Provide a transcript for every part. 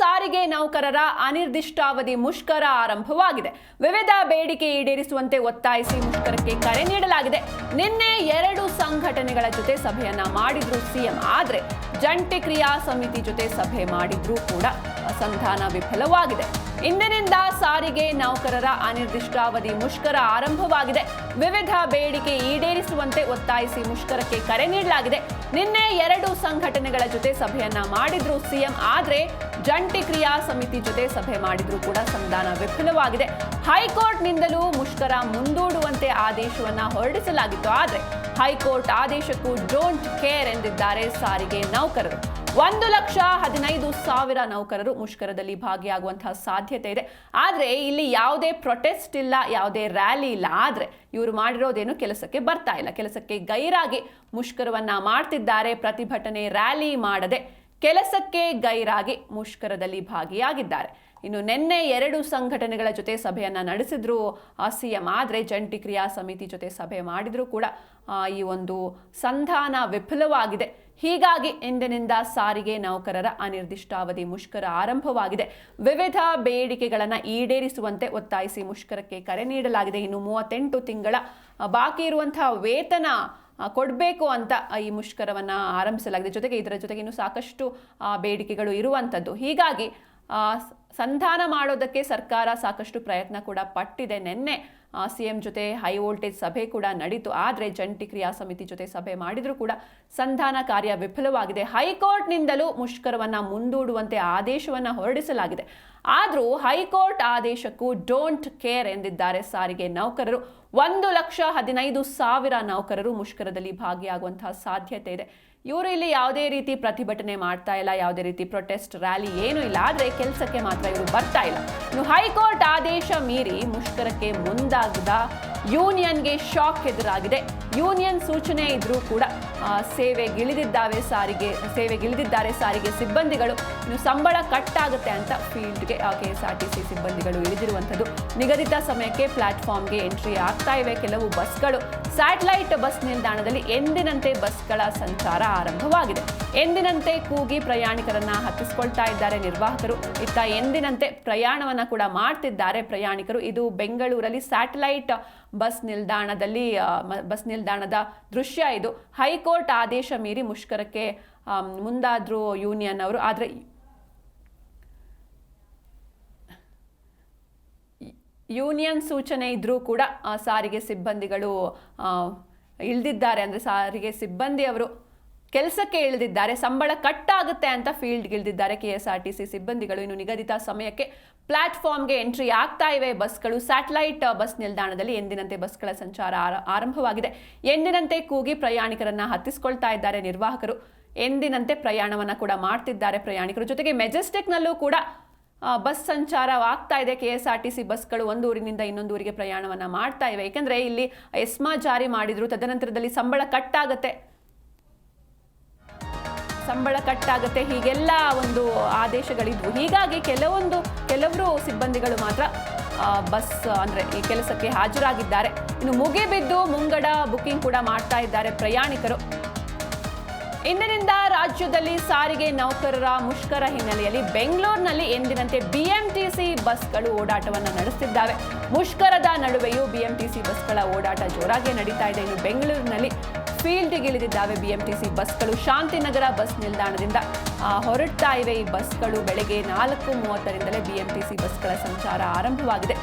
ಸಾರಿಗೆ ನೌಕರರ ಅನಿರ್ದಿಷ್ಟಾವಧಿ ಮುಷ್ಕರ ಆರಂಭವಾಗಿದೆ. ವಿವಿಧ ಬೇಡಿಕೆ ಈಡೇರಿಸುವಂತೆ ಒತ್ತಾಯಿಸಿ ಮುಷ್ಕರಕ್ಕೆ ಕರೆ ನೀಡಲಾಗಿದೆ. ನಿನ್ನೆ 2 ಸಂಘಟನೆಗಳ ಜೊತೆ ಸಭೆಯನ್ನ ಮಾಡಿದ್ರು ಸಿಎಂ. ಆದ್ರೆ ಜಂಟಿ ಕ್ರಿಯಾ ಸಮಿತಿ ಜೊತೆ ಸಭೆ ಮಾಡಿದ್ರೂ ಕೂಡ ಸಂಧಾನ ವಿಫಲವಾಗಿದೆ. ಇಂದಿನಿಂದ ಸಾರಿಗೆ ನೌಕರರ ಅನಿರ್ದಿಷ್ಟಾವಧಿ ಮುಷ್ಕರ ಆರಂಭವಾಗಿದೆ. ವಿವಿಧ ಬೇಡಿಕೆ ಈಡೇರಿಸುವಂತೆ ಒತ್ತಾಯಿಸಿ ಮುಷ್ಕರಕ್ಕೆ ಕರೆ ನೀಡಲಾಗಿದೆ. ನಿನ್ನೆ 2 ಸಂಘಟನೆಗಳ ಜೊತೆ ಸಭೆಯನ್ನ ಮಾಡಿದ್ರು ಸಿಎಂ. ಆದ್ರೆ ಜಂಟಿ ಕ್ರಿಯಾ ಸಮಿತಿ ಜೊತೆ ಸಭೆ ಮಾಡಿದ್ರೂ ಕೂಡ ಸಂಧಾನ ವಿಫಲವಾಗಿದೆ. ಹೈಕೋರ್ಟ್ನಿಂದಲೂ ಮುಷ್ಕರ ಮುಂದೂಡುವಂತೆ ಆದೇಶವನ್ನ ಹೊರಡಿಸಲಾಗಿತ್ತು. ಆದ್ರೆ ಹೈಕೋರ್ಟ್ ಆದೇಶಕ್ಕೂ ಡೋಂಟ್ ಕೇರ್ ಎಂದಿದ್ದಾರೆ ಸಾರಿಗೆ ನೌಕರರು. 1,15,000 ನೌಕರರು ಮುಷ್ಕರದಲ್ಲಿ ಭಾಗಿಯಾಗುವಂತಹ ಸಾಧ್ಯತೆ ಇದೆ. ಆದ್ರೆ ಇಲ್ಲಿ ಯಾವುದೇ ಪ್ರೊಟೆಸ್ಟ್ ಇಲ್ಲ, ಯಾವುದೇ ರ್ಯಾಲಿ ಇಲ್ಲ. ಆದ್ರೆ ಇವರು ಮಾಡಿರೋದೇನು ಕೆಲಸಕ್ಕೆ ಬರ್ತಾ ಇಲ್ಲ. ಕೆಲಸಕ್ಕೆ ಗೈರಾಗಿ ಮುಷ್ಕರವನ್ನ ಮಾಡ್ತಿದ್ದಾರೆ. ಪ್ರತಿಭಟನೆ ರ್ಯಾಲಿ ಮಾಡದೆ ಕೆಲಸಕ್ಕೆ ಗೈರಾಗಿ ಮುಷ್ಕರದಲ್ಲಿ ಭಾಗಿಯಾಗಿದ್ದಾರೆ. ಇನ್ನು ನಿನ್ನೆ 2 ಸಂಘಟನೆಗಳ ಜೊತೆ ಸಭೆಯನ್ನ ನಡೆಸಿದ್ರು ಸಿಎಂ. ಆದ್ರೆ ಜಂಟಿ ಕ್ರಿಯಾ ಸಮಿತಿ ಜೊತೆ ಸಭೆ ಮಾಡಿದ್ರು ಕೂಡ ಈ ಒಂದು ಸಂಧಾನ ವಿಫಲವಾಗಿದೆ. ಹೀಗಾಗಿ ಇಂದಿನಿಂದ ಸಾರಿಗೆ ನೌಕರರ ಅನಿರ್ದಿಷ್ಟಾವಧಿ ಮುಷ್ಕರ ಆರಂಭವಾಗಿದೆ. ವಿವಿಧ ಬೇಡಿಕೆಗಳನ್ನು ಈಡೇರಿಸುವಂತೆ ಒತ್ತಾಯಿಸಿ ಮುಷ್ಕರಕ್ಕೆ ಕರೆ ನೀಡಲಾಗಿದೆ. ಇನ್ನು 38 ತಿಂಗಳ ಬಾಕಿ ಇರುವಂತಹ ವೇತನ ಕೊಡಬೇಕು ಅಂತ ಈ ಮುಷ್ಕರವನ್ನ ಆರಂಭಿಸಲಾಗಿದೆ. ಜೊತೆಗೆ ಇದರ ಜೊತೆಗೆ ಇನ್ನು ಸಾಕಷ್ಟು ಬೇಡಿಕೆಗಳು ಇರುವಂಥದ್ದು. ಹೀಗಾಗಿ ಸಂಧಾನ ಮಾಡೋದಕ್ಕೆ ಸರ್ಕಾರ ಸಾಕಷ್ಟು ಪ್ರಯತ್ನ ಕೂಡ ಪಟ್ಟಿದೆ. ನಿನ್ನೆ ಸಿಎಂ ಜೊತೆ ಹೈ ವೋಲ್ಟೇಜ್ ಸಭೆ ಕೂಡ ನಡೀತು. ಆದರೆ ಜಂಟಿ ಕ್ರಿಯಾ ಸಮಿತಿ ಜೊತೆ ಸಭೆ ಮಾಡಿದರೂ ಕೂಡ ಸಂಧಾನ ಕಾರ್ಯ ವಿಫಲವಾಗಿದೆ. ಹೈಕೋರ್ಟ್ನಿಂದಲೂ ಮುಷ್ಕರವನ್ನ ಮುಂದೂಡುವಂತೆ ಆದೇಶವನ್ನ ಹೊರಡಿಸಲಾಗಿದೆ. ಆದರೂ ಹೈಕೋರ್ಟ್ ಆದೇಶಕ್ಕೂ ಡೋಂಟ್ ಕೇರ್ ಎಂದಿದ್ದಾರೆ ಸಾರಿಗೆ ನೌಕರರು. 1,15,000 ನೌಕರರು ಮುಷ್ಕರದಲ್ಲಿ ಭಾಗಿಯಾಗುವಂತಹ ಸಾಧ್ಯತೆ ಇದೆ. ಇವರು ಇಲ್ಲಿ ಯಾವುದೇ ರೀತಿ ಪ್ರತಿಭಟನೆ ಮಾಡ್ತಾ ಇಲ್ಲ, ಯಾವುದೇ ರೀತಿ ಪ್ರೊಟೆಸ್ಟ್ ರ್ಯಾಲಿ ಏನೂ ಇಲ್ಲ. ಆದರೆ ಕೆಲಸಕ್ಕೆ ಮಾತ್ರ ಇವರು ಬರ್ತಾ ಇಲ್ಲ. ಇನ್ನು ಹೈಕೋರ್ಟ್ ಆದೇಶ ಮೀರಿ ಮುಷ್ಕರಕ್ಕೆ ಮುಂದಾಗದ ಯೂನಿಯನ್ಗೆ ಶಾಕ್ ಎದುರಾಗಿದೆ. ಯೂನಿಯನ್ ಸೂಚನೆ ಇದ್ರೂ ಕೂಡ ಸೇವೆಗಿಳಿದಿದ್ದಾರೆ ಸಾರಿಗೆ ಸಿಬ್ಬಂದಿಗಳು. ಇನ್ನು ಸಂಬಳ ಕಟ್ ಆಗುತ್ತೆ ಅಂತ ಫೀಲ್ಡ್ಗೆ KSRTC ಸಿಬ್ಬಂದಿಗಳು ಇಳಿದಿರುವಂಥದ್ದು. ನಿಗದಿತ ಸಮಯಕ್ಕೆ ಪ್ಲಾಟ್ಫಾರ್ಮ್ಗೆ ಎಂಟ್ರಿ ಆಗ್ತಾ ಇವೆ ಕೆಲವು ಬಸ್ಗಳು. ಸ್ಯಾಟಲೈಟ್ ಬಸ್ ನಿಲ್ದಾಣದಲ್ಲಿ ಎಂದಿನಂತೆ ಬಸ್ಗಳ ಸಂಚಾರ ಆರಂಭವಾಗಿದೆ. ಎಂದಿನಂತೆ ಕೂಗಿ ಪ್ರಯಾಣಿಕರನ್ನ ಹತ್ತಿಸ್ಕೊಳ್ತಾ ಇದ್ದಾರೆ ನಿರ್ವಾಹಕರು. ಇತ್ತ ಎಂದಿನಂತೆ ಪ್ರಯಾಣವನ್ನ ಕೂಡ ಮಾಡ್ತಿದ್ದಾರೆ ಪ್ರಯಾಣಿಕರು. ಇದು ಬೆಂಗಳೂರಲ್ಲಿ ಸ್ಯಾಟಲೈಟ್ ಬಸ್ ನಿಲ್ದಾಣದ ದೃಶ್ಯ ಇದು. ಹೈಕೋರ್ಟ್ ಆದೇಶ ಮೀರಿ ಮುಷ್ಕರಕ್ಕೆ ಮುಂದಾದ್ರು ಯೂನಿಯನ್ ಅವರು. ಆದರೆ ಯೂನಿಯನ್ ಸೂಚನೆ ಇದ್ರೂ ಕೂಡ ಸಾರಿಗೆ ಸಿಬ್ಬಂದಿಗಳು ಇಳಿದಿದ್ದಾರೆ. ಅಂದರೆ ಸಾರಿಗೆ ಸಿಬ್ಬಂದಿ ಅವರು ಕೆಲಸಕ್ಕೆ ಇಳಿದಿದ್ದಾರೆ. ಸಂಬಳ ಕಟ್ ಆಗುತ್ತೆ ಅಂತ ಫೀಲ್ಡ್ಗೆ ಇಳಿದಿದ್ದಾರೆ KSRTC ಸಿಬ್ಬಂದಿಗಳು. ಇನ್ನು ನಿಗದಿತ ಸಮಯಕ್ಕೆ ಪ್ಲಾಟ್ಫಾರ್ಮ್ಗೆ ಎಂಟ್ರಿ ಆಗ್ತಾ ಇವೆ ಬಸ್ಗಳು. ಸ್ಯಾಟಲೈಟ್ ಬಸ್ ನಿಲ್ದಾಣದಲ್ಲಿ ಎಂದಿನಂತೆ ಬಸ್ಗಳ ಸಂಚಾರ ಆರಂಭವಾಗಿದೆ. ಎಂದಿನಂತೆ ಕೂಗಿ ಪ್ರಯಾಣಿಕರನ್ನ ಹತ್ತಿಸ್ಕೊಳ್ತಾ ಇದ್ದಾರೆ ನಿರ್ವಾಹಕರು. ಎಂದಿನಂತೆ ಪ್ರಯಾಣವನ್ನ ಕೂಡ ಮಾಡ್ತಿದ್ದಾರೆ ಪ್ರಯಾಣಿಕರು. ಜೊತೆಗೆ ಮೆಜೆಸ್ಟಿಕ್ನಲ್ಲೂ ಕೂಡ ಬಸ್ ಸಂಚಾರವಾಗ್ತಾ ಇದೆ. KSRTC ಬಸ್ಗಳು ಒಂದು ಊರಿನಿಂದ ಇನ್ನೊಂದು ಊರಿಗೆ ಪ್ರಯಾಣವನ್ನ ಮಾಡ್ತಾ ಇವೆ. ಏಕೆಂದರೆ ಇಲ್ಲಿ ಎಸ್ಮಾ ಜಾರಿ ಮಾಡಿದ್ರು. ತದನಂತರದಲ್ಲಿ ಸಂಬಳ ಕಟ್ ಆಗುತ್ತೆ ಹೀಗೆಲ್ಲ ಒಂದು ಆದೇಶಗಳಿದ್ವು. ಹೀಗಾಗಿ ಕೆಲವರು ಸಿಬ್ಬಂದಿಗಳು ಮಾತ್ರ ಬಸ್ ಅಂದರೆ ಈ ಕೆಲಸಕ್ಕೆ ಹಾಜರಾಗಿದ್ದಾರೆ. ಇನ್ನು ಮುಗಿಬಿದ್ದು ಮುಂಗಡ ಬುಕಿಂಗ್ ಕೂಡ ಮಾಡ್ತಾ ಇದ್ದಾರೆ ಪ್ರಯಾಣಿಕರು. ಇಂದಿನಿಂದ ರಾಜ್ಯದಲ್ಲಿ ಸಾರಿಗೆ ನೌಕರರ ಮುಷ್ಕರ ಹಿನ್ನೆಲೆಯಲ್ಲಿ ಬೆಂಗಳೂರಿನಲ್ಲಿ ಎಂದಿನಂತೆ BMTC ಬಸ್ಗಳು ಓಡಾಟವನ್ನು ನಡೆಸುತ್ತಿದ್ದಾವೆ. ಮುಷ್ಕರದ ನಡುವೆಯೂ BMTC ಬಸ್ಗಳ ಓಡಾಟ ಜೋರಾಗಿ ನಡೀತಾ ಇದೆ. ಇನ್ನು ಬೆಂಗಳೂರಿನಲ್ಲಿ ಫೀಲ್ಡ್ಗಿಳಿದಿದ್ದಾವೆ BMTC ಬಸ್ಗಳು. ಶಾಂತಿನಗರ ಬಸ್ ನಿಲ್ದಾಣದಿಂದ ಹೊರಡ್ತಾ ಇವೆ ಈ ಬಸ್ಗಳು. ಬೆಳಗ್ಗೆ 4:30ರಿಂದಲೇ BMTC ಬಸ್ಗಳ ಸಂಚಾರ ಆರಂಭವಾಗಿದೆ.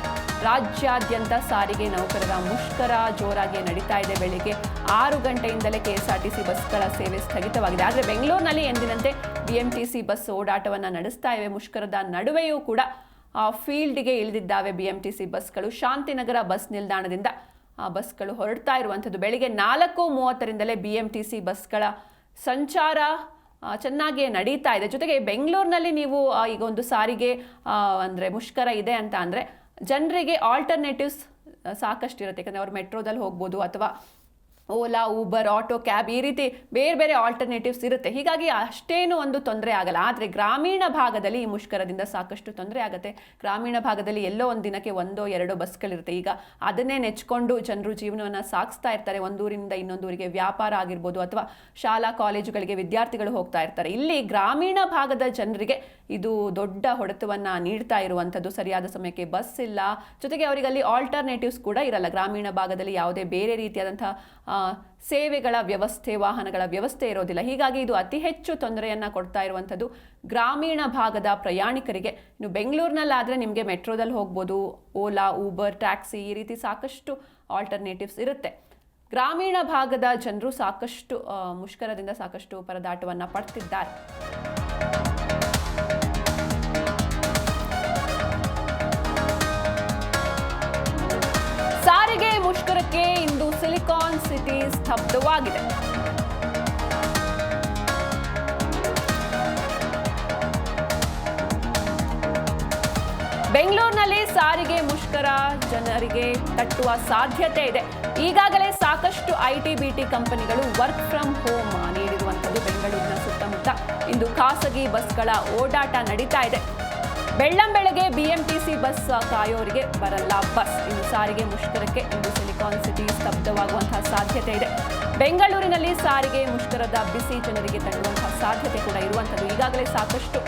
ರಾಜ್ಯಾದ್ಯಂತ ಸಾರಿಗೆ ನೌಕರರ ಮುಷ್ಕರ ಜೋರಾಗಿ ನಡೀತಾ ಇದೆ. ಬೆಳಿಗ್ಗೆ 6 ಗಂಟೆಯಿಂದಲೇ KSRTC ಬಸ್ಗಳ ಸೇವೆ ಸ್ಥಗಿತವಾಗಿದೆ. ಆದರೆ ಬೆಂಗಳೂರಿನಲ್ಲಿ ಎಂದಿನಂತೆ BMTC ಬಸ್ ಓಡಾಟವನ್ನು ನಡೆಸ್ತಾ ಇವೆ. ಮುಷ್ಕರದ ನಡುವೆಯೂ ಕೂಡ ಫೀಲ್ಡ್ಗೆ ಇಳಿದಿದ್ದಾವೆ BMTC ಬಸ್ಗಳು. ಶಾಂತಿನಗರ ಬಸ್ ನಿಲ್ದಾಣದಿಂದ ಬಸ್ಗಳು ಹೊರಡ್ತಾ ಇರುವಂಥದ್ದು. ಬೆಳಿಗ್ಗೆ 4:30ರಿಂದಲೇ BMTC ಬಸ್ಗಳ ಸಂಚಾರ ಚೆನ್ನಾಗಿ ನಡೀತಾ ಇದೆ. ಜೊತೆಗೆ ಬೆಂಗಳೂರಿನಲ್ಲಿ ನೀವು ಈಗ ಒಂದು ಸಾರಿಗೆ ಅಂದರೆ ಮುಷ್ಕರ ಇದೆ ಅಂತ ಅಂದರೆ ಜನರಿಗೆ ಆಲ್ಟರ್ನೇಟಿವ್ಸ್ ಸಾಕಷ್ಟು ಇರುತ್ತೆ. ಯಾಕಂದರೆ ಅವರು ಮೆಟ್ರೋದಲ್ಲಿ ಹೋಗ್ಬೋದು ಅಥವಾ ಓಲಾ, ಊಬರ್, ಆಟೋ, ಕ್ಯಾಬ್ ಈ ರೀತಿ ಬೇರೆ ಬೇರೆ ಆಲ್ಟರ್ನೇಟಿವ್ಸ್ ಇರುತ್ತೆ. ಹೀಗಾಗಿ ಅಷ್ಟೇನು ಒಂದು ತೊಂದರೆ ಆಗಲ್ಲ. ಆದರೆ ಗ್ರಾಮೀಣ ಭಾಗದಲ್ಲಿ ಈ ಮುಷ್ಕರದಿಂದ ಸಾಕಷ್ಟು ತೊಂದರೆ ಆಗುತ್ತೆ. ಗ್ರಾಮೀಣ ಭಾಗದಲ್ಲಿ ಎಲ್ಲೋ ಒಂದು ದಿನಕ್ಕೆ 1-2 ಬಸ್ಗಳಿರುತ್ತೆ. ಈಗ ಅದನ್ನೇ ನೆಚ್ಕೊಂಡು ಜನರು ಜೀವನವನ್ನು ಸಾಗಿಸ್ತಾ ಇರ್ತಾರೆ. ಒಂದೂರಿಂದ ಇನ್ನೊಂದೂರಿಗೆ ವ್ಯಾಪಾರ ಆಗಿರ್ಬೋದು ಅಥವಾ ಶಾಲಾ ಕಾಲೇಜುಗಳಿಗೆ ವಿದ್ಯಾರ್ಥಿಗಳು ಹೋಗ್ತಾ ಇರ್ತಾರೆ. ಇಲ್ಲಿ ಗ್ರಾಮೀಣ ಭಾಗದ ಜನರಿಗೆ ಇದು ದೊಡ್ಡ ಹೊಡೆತವನ್ನು ನೀಡ್ತಾ ಇರುವಂಥದ್ದು. ಸರಿಯಾದ ಸಮಯಕ್ಕೆ ಬಸ್ ಇಲ್ಲ, ಜೊತೆಗೆ ಅವರಿಗೆ ಅಲ್ಲಿ ಆಲ್ಟರ್ನೇಟಿವ್ಸ್ ಕೂಡ ಇರಲ್ಲ. ಗ್ರಾಮೀಣ ಭಾಗದಲ್ಲಿ ಯಾವುದೇ ಬೇರೆ ರೀತಿಯಾದಂಥ ಸೇವೆಗಳ ವ್ಯವಸ್ಥೆ, ವಾಹನಗಳ ವ್ಯವಸ್ಥೆ ಇರೋದಿಲ್ಲ. ಹೀಗಾಗಿ ಇದು ಅತಿ ಹೆಚ್ಚು ತೊಂದರೆಯನ್ನು ಕೊಡ್ತಾ ಇರುವಂಥದ್ದು ಗ್ರಾಮೀಣ ಭಾಗದ ಪ್ರಯಾಣಿಕರಿಗೆ. ಇನ್ನು ಬೆಂಗಳೂರಿನಲ್ಲಾದರೆ ನಿಮಗೆ ಮೆಟ್ರೋದಲ್ಲಿ ಹೋಗ್ಬೋದು, ಓಲಾ, ಊಬರ್, ಟ್ಯಾಕ್ಸಿ ಈ ರೀತಿ ಸಾಕಷ್ಟು ಆಲ್ಟರ್ನೇಟಿವ್ಸ್ ಇರುತ್ತೆ. ಗ್ರಾಮೀಣ ಭಾಗದ ಜನರು ಸಾಕಷ್ಟು ಮುಷ್ಕರದಿಂದ ಸಾಕಷ್ಟು ಪರದಾಟವನ್ನು ಪಡ್ತಿದ್ದಾರೆ. ಸಾರಿಗೆ ಮುಷ್ಕರಕ್ಕೆ ಇಂದು ಸಿಲಿಕಾನ್ ಸಿಟಿ ಸ್ತಬ್ಧವಾಗಿದೆ. ಬೆಂಗಳೂರಿನಲ್ಲಿ ಸಾರಿಗೆ ಮುಷ್ಕರ ಜನರಿಗೆ ತಟ್ಟುವ ಸಾಧ್ಯತೆ ಇದೆ. ಈಗಾಗಲೇ ಸಾಕಷ್ಟು IT-BT ಕಂಪನಿಗಳು ವರ್ಕ್ ಫ್ರಮ್ ಹೋಮ್ ನೀಡಿರುವಂಥದ್ದು. ಬೆಂಗಳೂರಿನ ಸುತ್ತಮುತ್ತ ಇಂದು ಖಾಸಗಿ ಬಸ್ಗಳ ಓಡಾಟ ನಡೀತಾ ಇದೆ. ಬೆಳ್ಳಂಬೆಳಗ್ಗೆ BMTC ಬಸ್ ಕಾಯೋರಿಗೆ ಬರಲ್ಲ ಬಸ್. ಇನ್ನು ಸಾರಿಗೆ ಮುಷ್ಕರಕ್ಕೆ ಇಂದು ಸಿಲಿಕಾನ್ ಸಿಟಿ ಸ್ತಬ್ಧವಾಗುವಂತಹ ಸಾಧ್ಯತೆ ಇದೆ. ಬೆಂಗಳೂರಿನಲ್ಲಿ ಸಾರಿಗೆ ಮುಷ್ಕರದ ಬಿಸಿ ಜನರಿಗೆ ತಟ್ಟುವಂತಹ ಸಾಧ್ಯತೆ ಕೂಡ ಇರುವಂಥದ್ದು. ಈಗಾಗಲೇ ಸಾಕಷ್ಟು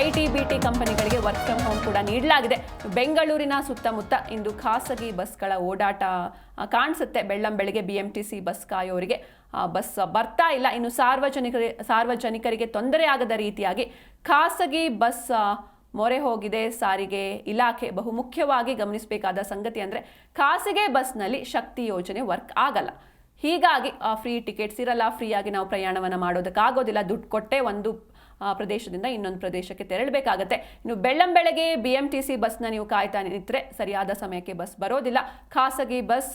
IT-BT ಕಂಪನಿಗಳಿಗೆ ವರ್ಕ್ ಫ್ರಮ್ ಹೋಮ್ ಕೂಡ ನೀಡಲಾಗಿದೆ. ಬೆಂಗಳೂರಿನ ಸುತ್ತಮುತ್ತ ಇಂದು ಖಾಸಗಿ ಬಸ್ಗಳ ಓಡಾಟ ಕಾಣಿಸುತ್ತೆ. ಬೆಳ್ಳಂಬೆಳಗ್ಗೆ BMTC ಬಸ್ ಕಾಯೋರಿಗೆ ಬಸ್ ಬರ್ತಾ ಇಲ್ಲ. ಇನ್ನು ಸಾರ್ವಜನಿಕರಿಗೆ ತೊಂದರೆ ಆಗದ ರೀತಿಯಾಗಿ ಖಾಸಗಿ ಬಸ್ ಮೊರೆ ಹೋಗಿದೆ ಸಾರಿಗೆ ಇಲಾಖೆ. ಬಹುಮುಖ್ಯವಾಗಿ ಗಮನಿಸಬೇಕಾದ ಸಂಗತಿ ಅಂದರೆ ಖಾಸಗಿ ಬಸ್ನಲ್ಲಿ ಶಕ್ತಿ ಯೋಜನೆ ವರ್ಕ್ ಆಗಲ್ಲ. ಹೀಗಾಗಿ ಫ್ರೀ ಟಿಕೆಟ್ಸ್ ಇರಲ್ಲ, ಫ್ರೀಯಾಗಿ ನಾವು ಪ್ರಯಾಣವನ್ನು ಮಾಡೋದಕ್ಕಾಗೋದಿಲ್ಲ. ದುಡ್ಡು ಕೊಟ್ಟೆ ಒಂದು ಪ್ರದೇಶದಿಂದ ಇನ್ನೊಂದು ಪ್ರದೇಶಕ್ಕೆ ತೆರಳಬೇಕಾಗತ್ತೆ. ಇನ್ನು ಬೆಳ್ಳಂಬೆಳಗ್ಗೆ BMTC ಬಸ್ನ ನೀವು ಕಾಯ್ತಾ ನಿಂತರೆ ಸರಿಯಾದ ಸಮಯಕ್ಕೆ ಬಸ್ ಬರೋದಿಲ್ಲ. ಖಾಸಗಿ ಬಸ್,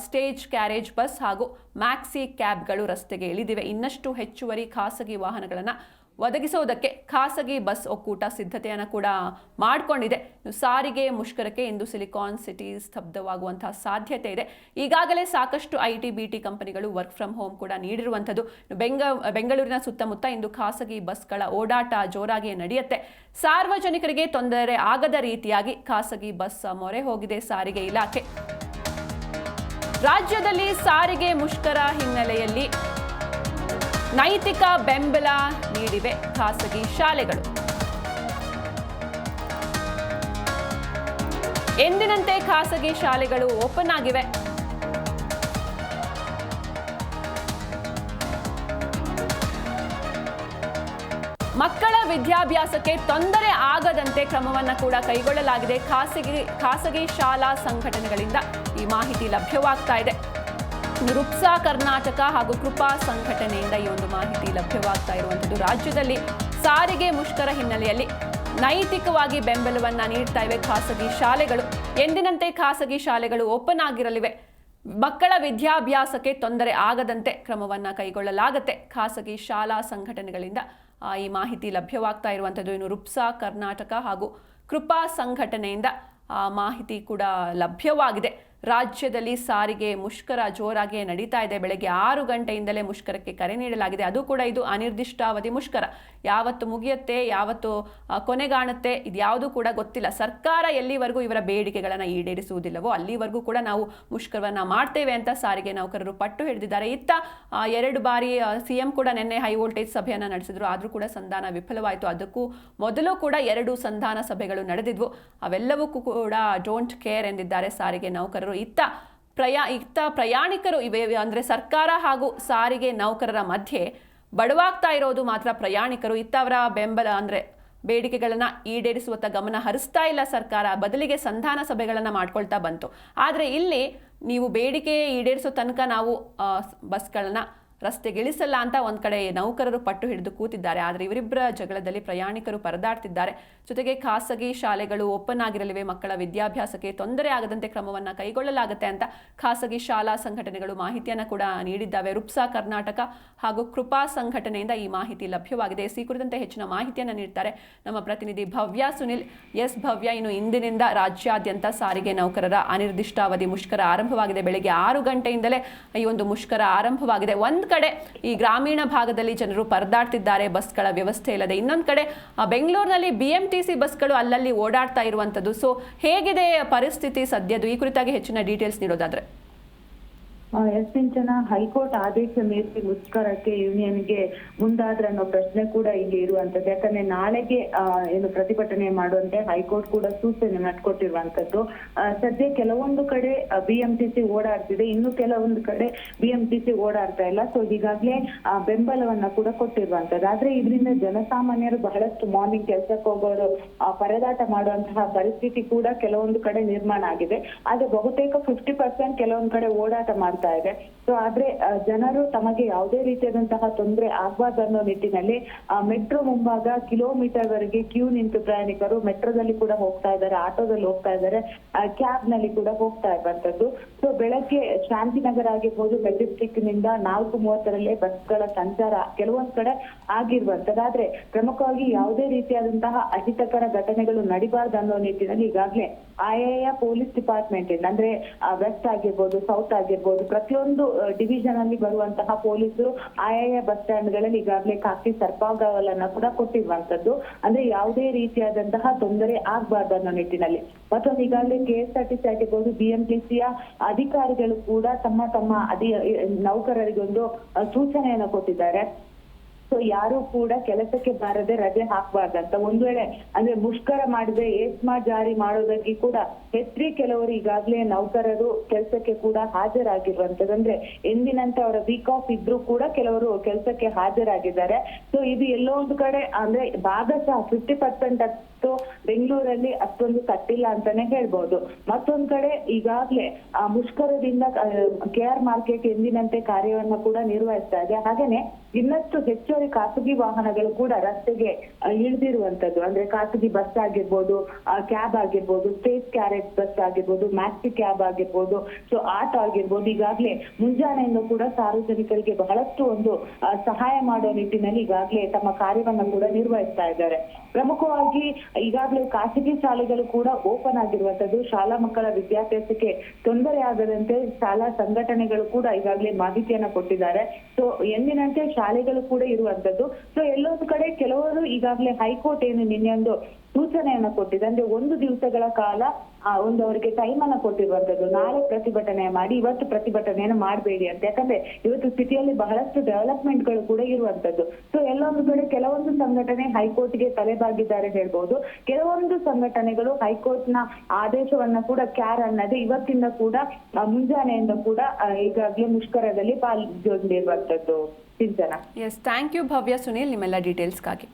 ಸ್ಟೇಜ್ ಕ್ಯಾರೇಜ್ ಬಸ್ ಹಾಗೂ ಮ್ಯಾಕ್ಸಿ ಕ್ಯಾಬ್ಗಳು ರಸ್ತೆಗೆ ಇಳಿದಿವೆ. ಇನ್ನಷ್ಟು ಹೆಚ್ಚುವರಿ ಖಾಸಗಿ ವಾಹನಗಳನ್ನು ಒದಗಿಸೋದಕ್ಕೆ ಖಾಸಗಿ ಬಸ್ ಒಕ್ಕೂಟ ಸಿದ್ಧತೆಯನ್ನು ಕೂಡ ಮಾಡಿಕೊಂಡಿದೆ. ಸಾರಿಗೆ ಮುಷ್ಕರಕ್ಕೆ ಇಂದು ಸಿಲಿಕಾನ್ ಸಿಟಿ ಸ್ತಬ್ಧವಾಗುವಂತಹ ಸಾಧ್ಯತೆ ಇದೆ. ಈಗಾಗಲೇ ಸಾಕಷ್ಟು IT-BT ಕಂಪನಿಗಳು ವರ್ಕ್ ಫ್ರಮ್ ಹೋಮ್ ಕೂಡ ನೀಡಿರುವಂಥದ್ದು. ಬೆಂಗಳೂರಿನ ಸುತ್ತಮುತ್ತ ಇಂದು ಖಾಸಗಿ ಬಸ್ಗಳ ಓಡಾಟ ಜೋರಾಗಿ ನಡೆಯುತ್ತೆ. ಸಾರ್ವಜನಿಕರಿಗೆ ತೊಂದರೆ ಆಗದ ರೀತಿಯಾಗಿ ಖಾಸಗಿ ಬಸ್ ಮೊರೆ ಹೋಗಿದೆ ಸಾರಿಗೆ ಇಲಾಖೆ. ರಾಜ್ಯದಲ್ಲಿ ಸಾರಿಗೆ ಮುಷ್ಕರ ಹಿನ್ನೆಲೆಯಲ್ಲಿ ನೈತಿಕ ಬೆಂಬಲ ನೀಡಿವೆ ಖಾಸಗಿ ಶಾಲೆಗಳು. ಎಂದಿನಂತೆ ಖಾಸಗಿ ಶಾಲೆಗಳು ಓಪನ್ ಆಗಿವೆ. ಮಕ್ಕಳ ವಿದ್ಯಾಭ್ಯಾಸಕ್ಕೆ ತೊಂದರೆ ಆಗದಂತೆ ಕ್ರಮವನ್ನು ಕೂಡ ಕೈಗೊಳ್ಳಲಾಗಿದೆ. ಖಾಸಗಿ ಶಾಲಾ ಸಂಘಟನೆಗಳಿಂದ ಈ ಮಾಹಿತಿ ಲಭ್ಯವಾಗ್ತಾ ಇದೆ. ರುಪ್ಸಾ ಕರ್ನಾಟಕ ಹಾಗೂ ಕೃಪಾ ಸಂಘಟನೆಯಿಂದ ಈ ಒಂದು ಮಾಹಿತಿ ಲಭ್ಯವಾಗ್ತಾ ಇರುವಂಥದ್ದು. ರಾಜ್ಯದಲ್ಲಿ ಸಾರಿಗೆ ಮುಷ್ಕರ ಹಿನ್ನೆಲೆಯಲ್ಲಿ ನೈತಿಕವಾಗಿ ಬೆಂಬಲವನ್ನ ನೀಡ್ತಾ ಇವೆ ಖಾಸಗಿ ಶಾಲೆಗಳು. ಎಂದಿನಂತೆ ಖಾಸಗಿ ಶಾಲೆಗಳು ಓಪನ್ ಆಗಿರಲಿವೆ. ಮಕ್ಕಳ ವಿದ್ಯಾಭ್ಯಾಸಕ್ಕೆ ತೊಂದರೆ ಆಗದಂತೆ ಕ್ರಮವನ್ನು ಕೈಗೊಳ್ಳಲಾಗುತ್ತೆ. ಖಾಸಗಿ ಶಾಲಾ ಸಂಘಟನೆಗಳಿಂದ ಈ ಮಾಹಿತಿ ಲಭ್ಯವಾಗ್ತಾ ಇರುವಂಥದ್ದು. ಇನ್ನು ರುಪ್ಸಾ ಕರ್ನಾಟಕ ಹಾಗೂ ಕೃಪಾ ಸಂಘಟನೆಯಿಂದ ಮಾಹಿತಿ ಕೂಡ ಲಭ್ಯವಾಗಿದೆ. ರಾಜ್ಯದಲ್ಲಿ ಸಾರಿಗೆ ಮುಷ್ಕರ ಜೋರಾಗಿ ನಡೀತಾ ಇದೆ. ಬೆಳಗ್ಗೆ 6 ಗಂಟೆಯಿಂದಲೇ ಮುಷ್ಕರಕ್ಕೆ ಕರೆ ನೀಡಲಾಗಿದೆ. ಅದು ಕೂಡ ಇದು ಅನಿರ್ದಿಷ್ಟಾವಧಿ ಮುಷ್ಕರ. ಯಾವತ್ತು ಮುಗಿಯುತ್ತೆ, ಯಾವತ್ತು ಕೊನೆಗಾಣುತ್ತೆ, ಇದ್ಯಾವುದೂ ಕೂಡ ಗೊತ್ತಿಲ್ಲ. ಸರ್ಕಾರ ಎಲ್ಲಿವರೆಗೂ ಇವರ ಬೇಡಿಕೆಗಳನ್ನು ಈಡೇರಿಸುವುದಿಲ್ಲವೋ ಅಲ್ಲಿವರೆಗೂ ಕೂಡ ನಾವು ಮುಷ್ಕರವನ್ನು ಮಾಡ್ತೇವೆ ಅಂತ ಸಾರಿಗೆ ನೌಕರರು ಪಟ್ಟು ಹಿಡಿದಿದ್ದಾರೆ. ಇತ್ತ 2 ಬಾರಿ CM ಕೂಡ ನಿನ್ನೆ ಹೈ ವೋಲ್ಟೇಜ್ ಸಭೆಯನ್ನು ನಡೆಸಿದ್ರು. ಆದರೂ ಕೂಡ ಸಂಧಾನ ವಿಫಲವಾಯಿತು. ಅದಕ್ಕೂ ಮೊದಲು ಕೂಡ 2 ಸಂಧಾನ ಸಭೆಗಳು ನಡೆದಿದ್ವು. ಅವೆಲ್ಲವಕ್ಕೂ ಕೂಡ ಡೋಂಟ್ ಕೇರ್ ಎಂದಿದ್ದಾರೆ ಸಾರಿಗೆ ನೌಕರರು. ಇತ್ತ ಪ್ರಯಾಣಿಕರು ಅಂದರೆ ಸರ್ಕಾರ ಹಾಗೂ ಸಾರಿಗೆ ನೌಕರರ ಮಧ್ಯೆ ಬಡವಾಗ್ತಾ ಇರೋದು ಮಾತ್ರ ಪ್ರಯಾಣಿಕರು. ಇತ್ತವರ ಬೆಂಬಲ ಅಂದರೆ ಬೇಡಿಕೆಗಳನ್ನು ಈಡೇರಿಸುವತ್ತ ಗಮನ ಹರಿಸ್ತಾ ಇಲ್ಲ ಸರ್ಕಾರ. ಬದಲಿಗೆ ಸಂಧಾನ ಸಭೆಗಳನ್ನು ಮಾಡ್ಕೊಳ್ತಾ ಬಂತು. ಆದರೆ ಇಲ್ಲಿ ನೀವು ಬೇಡಿಕೆ ಈಡೇರಿಸೋ ತನಕ ನಾವು ಬಸ್ಗಳನ್ನು ರಸ್ತೆಗಿಳಿಸಲ್ಲ ಅಂತ ಒಂದ್ ಕಡೆ ನೌಕರರು ಪಟ್ಟು ಹಿಡಿದು ಕೂತಿದ್ದಾರೆ. ಆದರೆ ಇವರಿಬ್ಬರ ಜಗಳದಲ್ಲಿ ಪ್ರಯಾಣಿಕರು ಪರದಾಡ್ತಿದ್ದಾರೆ. ಜೊತೆಗೆ ಖಾಸಗಿ ಶಾಲೆಗಳು ಓಪನ್ ಆಗಿರಲಿವೆ, ಮಕ್ಕಳ ವಿದ್ಯಾಭ್ಯಾಸಕ್ಕೆ ತೊಂದರೆ ಆಗದಂತೆ ಕ್ರಮವನ್ನು ಕೈಗೊಳ್ಳಲಾಗುತ್ತೆ ಅಂತ ಖಾಸಗಿ ಶಾಲಾ ಸಂಘಟನೆಗಳು ಮಾಹಿತಿಯನ್ನು ಕೂಡ ನೀಡಿದ್ದಾವೆ. ರುಪ್ಸಾ ಕರ್ನಾಟಕ ಹಾಗೂ ಕೃಪಾ ಸಂಘಟನೆಯಿಂದ ಈ ಮಾಹಿತಿ ಲಭ್ಯವಾಗಿದೆ. ಈ ಕುರಿತಂತೆ ಹೆಚ್ಚಿನ ಮಾಹಿತಿಯನ್ನು ನೀಡ್ತಾರೆ ನಮ್ಮ ಪ್ರತಿನಿಧಿ ಭವ್ಯ ಸುನಿಲ್. ಎಸ್ ಭವ್ಯ, ಇನ್ನು ಇಂದಿನಿಂದ ರಾಜ್ಯಾದ್ಯಂತ ಸಾರಿಗೆ ನೌಕರರ ಅನಿರ್ದಿಷ್ಟಾವಧಿ ಮುಷ್ಕರ ಆರಂಭವಾಗಿದೆ. ಬೆಳಗ್ಗೆ 6 ಗಂಟೆಯಿಂದಲೇ ಈ ಒಂದು ಮುಷ್ಕರ ಆರಂಭವಾಗಿದೆ. ಒಂದ್ ಕಡೆ ಈ ಗ್ರಾಮೀಣ ಭಾಗದಲ್ಲಿ ಜನರು ಪರದಾಡ್ತಿದ್ದಾರೆ, ಬಸ್ಗಳ ವ್ಯವಸ್ಥೆ ಇಲ್ಲದೆ. ಇನ್ನೊಂದು ಕಡೆ ಬೆಂಗಳೂರಿನಲ್ಲಿ BMTC ಬಸ್ಗಳು ಅಲ್ಲಲ್ಲಿ ಓಡಾಡ್ತಾ ಇರುವಂಥದ್ದು. ಸೊ ಹೇಗಿದೆ ಪರಿಸ್ಥಿತಿ ಸದ್ಯದ್ದು? ಈ ಕುರಿತಾಗಿ ಹೆಚ್ಚಿನ ಡೀಟೇಲ್ಸ್ ನೀಡೋದಾದ್ರೆ. ಸಿಂಚನ, ಹೈಕೋರ್ಟ್ ಆದೇಶ ಮೀರಿ ಮುಷ್ಕರಕ್ಕೆ ಯೂನಿಯನ್ಗೆ ಮುಂದಾದ್ರ ಅನ್ನೋ ಪ್ರಶ್ನೆ ಕೂಡ ಇಲ್ಲಿ ಇರುವಂತದ್ದು. ಯಾಕಂದ್ರೆ ನಾಳೆಗೆ ಏನು ಪ್ರತಿಭಟನೆ ಮಾಡುವಂತೆ ಹೈಕೋರ್ಟ್ ಕೂಡ ಸೂಚನೆ ಮಾಡಿಕೊಟ್ಟಿರುವಂತದ್ದು. ಸದ್ಯ ಕೆಲವೊಂದು ಕಡೆ BMTC ಓಡಾಡ್ತಿದೆ, ಇನ್ನು ಕೆಲವೊಂದು ಕಡೆ BMTC ಓಡಾಡ್ತಾ ಇಲ್ಲ. ಸೊ ಈಗಾಗಲೇ ಬೆಂಬಲವನ್ನ ಕೂಡ ಕೊಟ್ಟಿರುವಂತದ್ದು. ಆದ್ರೆ ಇದರಿಂದ ಜನಸಾಮಾನ್ಯರು ಬಹಳಷ್ಟು ಮಾರ್ನಿಂಗ್ ಕೆಲಸಕ್ಕೆ ಹೋಗೋರು ಪರದಾಟ ಮಾಡುವಂತಹ ಪರಿಸ್ಥಿತಿ ಕೂಡ ಕೆಲವೊಂದು ಕಡೆ ನಿರ್ಮಾಣ ಆಗಿದೆ. ಆದ್ರೆ ಬಹುತೇಕ 50% ಕೆಲವೊಂದು ಕಡೆ ಓಡಾಟ ಮಾಡ್ತಾ ಇದೆ. ಸೊ ಆದ್ರೆ ಜನರು ತಮಗೆ ಯಾವುದೇ ರೀತಿಯಾದಂತಹ ತೊಂದರೆ ಆಗಬಾರ್ದು ಅನ್ನೋ ನಿಟ್ಟಿನಲ್ಲಿ ಮೆಟ್ರೋ ಮುಂಭಾಗ ಕಿಲೋಮೀಟರ್ ವರೆಗೆ ಕ್ಯೂ ನಿಂತು ಪ್ರಯಾಣಿಕರು ಮೆಟ್ರೋದಲ್ಲಿ ಕೂಡ ಹೋಗ್ತಾ ಇದ್ದಾರೆ, ಆಟೋದಲ್ಲಿ ಹೋಗ್ತಾ ಇದ್ದಾರೆ, ಕ್ಯಾಬ್ ನಲ್ಲಿ ಕೂಡ ಹೋಗ್ತಾ ಇರುವಂತದ್ದು. ಸೊ ಬೆಳಗ್ಗೆ ಶಾಂತಿನಗರ ಆಗಿರ್ಬೋದು, ಮೆಜೆಸ್ಟಿಕ್ ನಿಂದ 4:30ರಲ್ಲೇ ಬಸ್ಗಳ ಸಂಚಾರ ಕೆಲವೊಂದ್ ಕಡೆ ಆಗಿರುವಂತದ್ದು. ಆದ್ರೆ ಪ್ರಮುಖವಾಗಿ ಯಾವುದೇ ರೀತಿಯಾದಂತಹ ಅಹಿತಕರ ಘಟನೆಗಳು ನಡಿಬಾರ್ದು ಅನ್ನೋ ನಿಟ್ಟಿನಲ್ಲಿ ಈಗಾಗಲೇ ಆಯಾಯ ಪೊಲೀಸ್ ಡಿಪಾರ್ಟ್ಮೆಂಟ್ ಇಂದ, ಅಂದ್ರೆ ವೆಸ್ಟ್ ಆಗಿರ್ಬೋದು, ಸೌತ್ ಆಗಿರ್ಬೋದು, ಪ್ರತಿಯೊಂದು ಡಿವಿಷನ್ ಅಲ್ಲಿ ಬರುವಂತಹ ಪೊಲೀಸರು ಆಯಾಯ ಬಸ್ ಸ್ಟ್ಯಾಂಡ್ ಗಳಲ್ಲಿ ಈಗಾಗಲೇ ಖಾಕಿ ಸರ್ಪಾಗಾವಲನ್ನ ಕೂಡ ಕೊಟ್ಟಿರುವಂತದ್ದು. ಅಂದ್ರೆ ಯಾವುದೇ ರೀತಿಯಾದಂತಹ ತೊಂದರೆ ಆಗ್ಬಾರ್ದು ಅನ್ನೋ ನಿಟ್ಟಿನಲ್ಲಿ. ಮತ್ತೊಂದು ಈಗಾಗಲೇ KSRTC ಆಗಿರ್ಬೋದು, BMTCಯ ಅಧಿಕಾರಿಗಳು ಕೂಡ ತಮ್ಮ ನೌಕರರಿಗೊಂದು ಸೂಚನೆಯನ್ನು ಕೊಟ್ಟಿದ್ದಾರೆ. ಸೊ ಯಾರು ಕೂಡ ಕೆಲಸಕ್ಕೆ ಬಾರದೆ ರಜೆ ಹಾಕಬಾರ್ದಂತ. ಒಂದ್ ವೇಳೆ ಅಂದ್ರೆ ಮುಷ್ಕರ ಮಾಡಿದ್ರೆ ಏಸ್ಮಾ ಜಾರಿ ಮಾಡೋದಕ್ಕೆ ಕೂಡ ಕೆಲವರು ಈಗಾಗಲೇ ನೌಕರರು ಕೆಲಸಕ್ಕೆ ಕೂಡ ಹಾಜರಾಗಿರುವಂತದ್ದು. ಅಂದ್ರೆ ಎಂದಿನಂತೆ ಅವರ ವೀಕ್ ಆಫ್ ಇದ್ರೂ ಕೂಡ ಕೆಲವರು ಕೆಲಸಕ್ಕೆ ಹಾಜರಾಗಿದ್ದಾರೆ. ಸೊ ಇದು ಎಲ್ಲೋ ಒಂದು ಕಡೆ ಅಂದ್ರೆ ಭಾಗಶಃ 50% ಅಷ್ಟು ಬೆಂಗಳೂರಲ್ಲಿ ಅಷ್ಟೊಂದು ಕಟ್ಟಿಲ್ಲ ಅಂತಾನೆ ಹೇಳ್ಬಹುದು. ಮತ್ತೊಂದ್ ಕಡೆ ಈಗಾಗಲೇ ಮುಷ್ಕರದಿಂದ KR ಮಾರ್ಕೆಟ್ ಎಂದಿನಂತೆ ಕಾರ್ಯವನ್ನ ಕೂಡ ನಿರ್ವಹಿಸ್ತಾ ಇದೆ. ಹಾಗೇನೆ ಇನ್ನಷ್ಟು ಹೆಚ್ಚುವರಿ ಖಾಸಗಿ ವಾಹನಗಳು ಕೂಡ ರಸ್ತೆಗೆ ಇಳಿದಿರುವಂತದ್ದು. ಅಂದ್ರೆ ಖಾಸಗಿ ಬಸ್ ಆಗಿರ್ಬೋದು, ಕ್ಯಾಬ್ ಆಗಿರ್ಬೋದು, ಸ್ಟೇಟ್ ಕ್ಯಾರೇಜ್ ಬಸ್ ಆಗಿರ್ಬೋದು, ಮ್ಯಾಕ್ಸಿ ಕ್ಯಾಬ್ ಆಗಿರ್ಬೋದು, ಸೊ ಆಟೋ ಆಗಿರ್ಬೋದು, ಈಗಾಗಲೇ ಮುಂಜಾನೆಯಿಂದ ಕೂಡ ಸಾರ್ವಜನಿಕರಿಗೆ ಬಹಳಷ್ಟು ಒಂದು ಸಹಾಯ ಮಾಡೋ ನಿಟ್ಟಿನಲ್ಲಿ ಈಗಾಗಲೇ ತಮ್ಮ ಕಾರ್ಯವನ್ನ ಕೂಡ ನಿರ್ವಹಿಸ್ತಾ ಇದ್ದಾರೆ. ಪ್ರಮುಖವಾಗಿ ಈಗಾಗಲೇ ಖಾಸಗಿ ಶಾಲೆಗಳು ಕೂಡ ಓಪನ್ ಆಗಿರುವಂತದ್ದು. ಶಾಲಾ ಮಕ್ಕಳ ವಿದ್ಯಾಭ್ಯಾಸಕ್ಕೆ ತೊಂದರೆ ಆಗದಂತೆ ಶಾಲಾ ಸಂಘಟನೆಗಳು ಕೂಡ ಈಗಾಗಲೇ ಮಾಹಿತಿಯನ್ನ ಕೊಟ್ಟಿದ್ದಾರೆ. ಸೊ ಎಂದಿನಂತೆ ಶಾಲೆಗಳು ಕೂಡ ಇರುವಂತದ್ದು. ಸೊ ಎಲ್ಲೊಂದು ಕಡೆ ಕೆಲವರು ಈಗಾಗಲೇ ಹೈಕೋರ್ಟ್ ಏನು ನಿನ್ನೆಯೊಂದು ಸೂಚನೆಯನ್ನ ಕೊಟ್ಟಿದೆ. ಅಂದ್ರೆ 1 ದಿವಸಗಳ ಕಾಲ ಅವರಿಗೆ ಟೈಮ್ ಅನ್ನ ಕೊಟ್ಟಿರುವಂತದ್ದು. ನಾಳೆ ಪ್ರತಿಭಟನೆ ಮಾಡಿ, ಇವತ್ತು ಪ್ರತಿಭಟನೆಯನ್ನು ಮಾಡಬೇಡಿ ಅಂತ. ಯಾಕಂದ್ರೆ ಇವತ್ತು ಸಿಟಿಯಲ್ಲಿ ಬಹಳಷ್ಟು ಡೆವಲಪ್ಮೆಂಟ್ಗಳು ಕೂಡ ಇರುವಂತದ್ದು. ಸೊ ಎಲ್ಲೊಂದು ಕಡೆ ಕೆಲವೊಂದು ಸಂಘಟನೆ ಹೈಕೋರ್ಟ್ಗೆ ತಲೆಬಾಗಿದ್ದಾರೆ ಹೇಳ್ಬಹುದು. ಕೆಲವೊಂದು ಸಂಘಟನೆಗಳು ಹೈಕೋರ್ಟ್ ನ ಆದೇಶವನ್ನ ಕೂಡ ಕ್ಯಾರ್ ಅನ್ನದೆ ಇವತ್ತಿಂದ ಕೂಡ ಮುಂಜಾನೆಯಿಂದ ಕೂಡ ಈಗಾಗಲೇ ಮುಷ್ಕರದಲ್ಲಿ ಪಾಲ್ಗೊಂಡಿರುವಂತದ್ದು. ಸಿಂಚನ. ಎಸ್, ಥ್ಯಾಂಕ್ ಯು ಭವ್ಯ ಸುನೀಲ್ ನಿಮ್ಮೆಲ್ಲ ಡೀಟೇಲ್ಸ್ಗಾಗಿ.